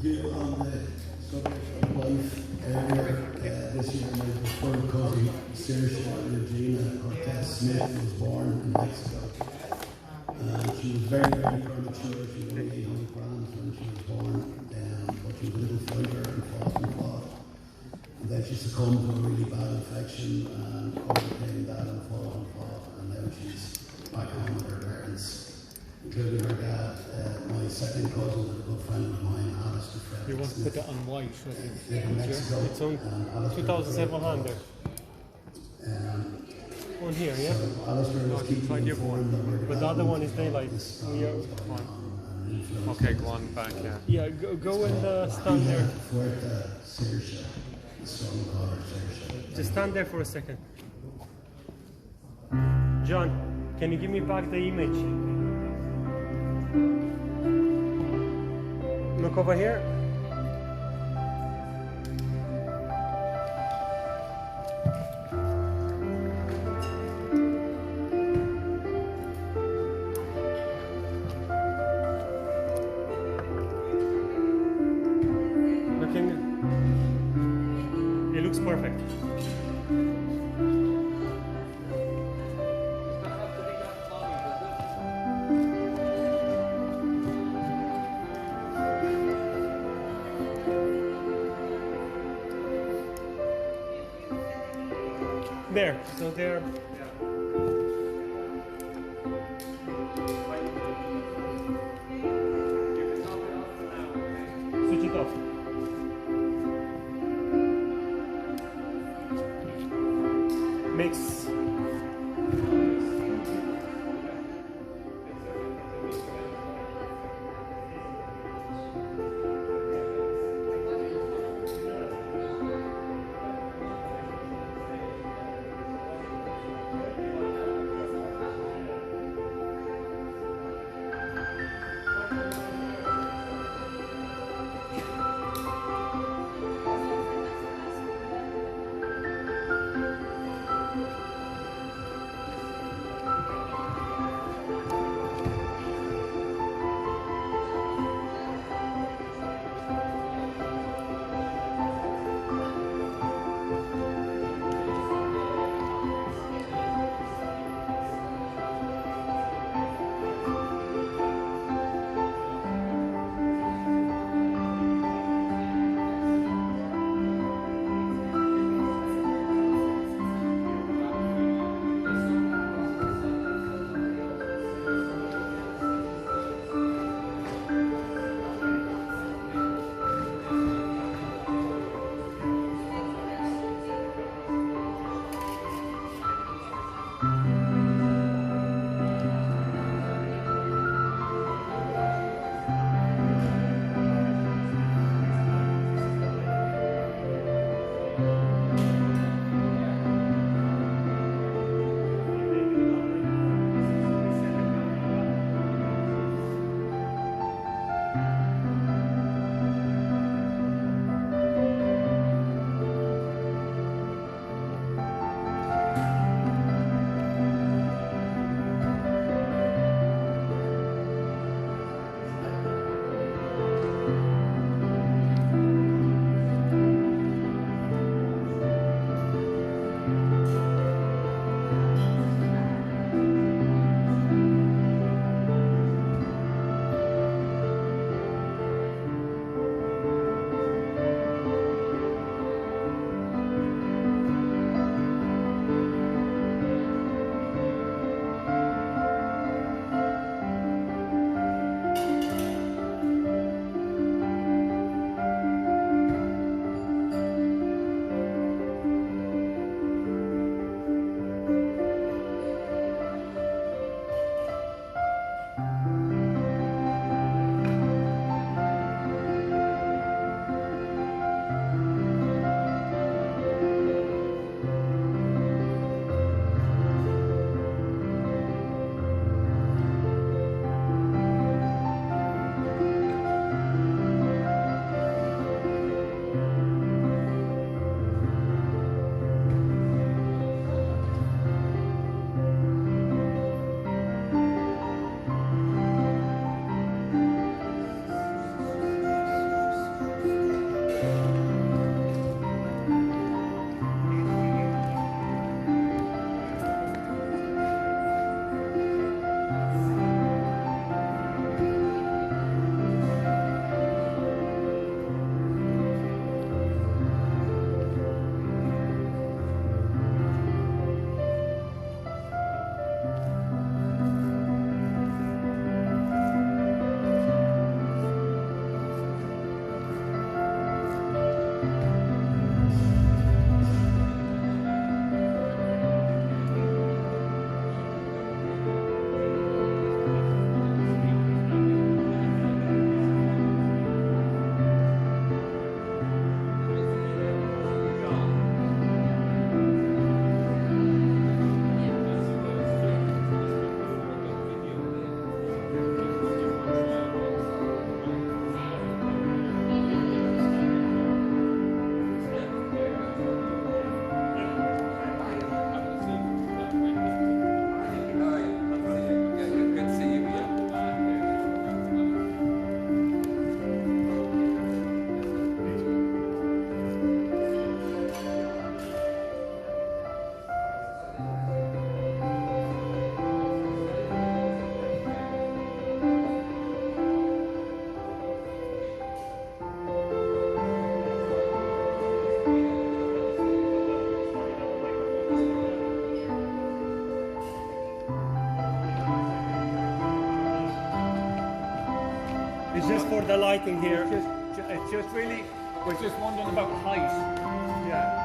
review on the subject of life earlier this year. My third cousin, Saoirse Regina Cortez Smith, was born in Mexico. She was very, very premature. She was only 800 grams when she was born, but she was a little fighter and fought and fought. And then she succumbed to a really bad infection and overcame that and fought. And now she's back home with her parents, including her dad. My second cousin is a good friend of mine, Alistair Fred. You want to put that on white, In Mexico. it's on 2,700. On here, yeah? So Alistair was keeping Try me the other informed that we're But the other one is developing daylight. this We are fine. Okay, go on back, yeah. Yeah, go and stand there. Fuerte Saoirse, the strong collar Saoirse. Just stand there for a second. John, can you give me back the image? Look over here. Looking. It looks perfect. There, so there. Switch it off. Mix. just for the lighting here. It's just really, we're just wondering about height. Yeah.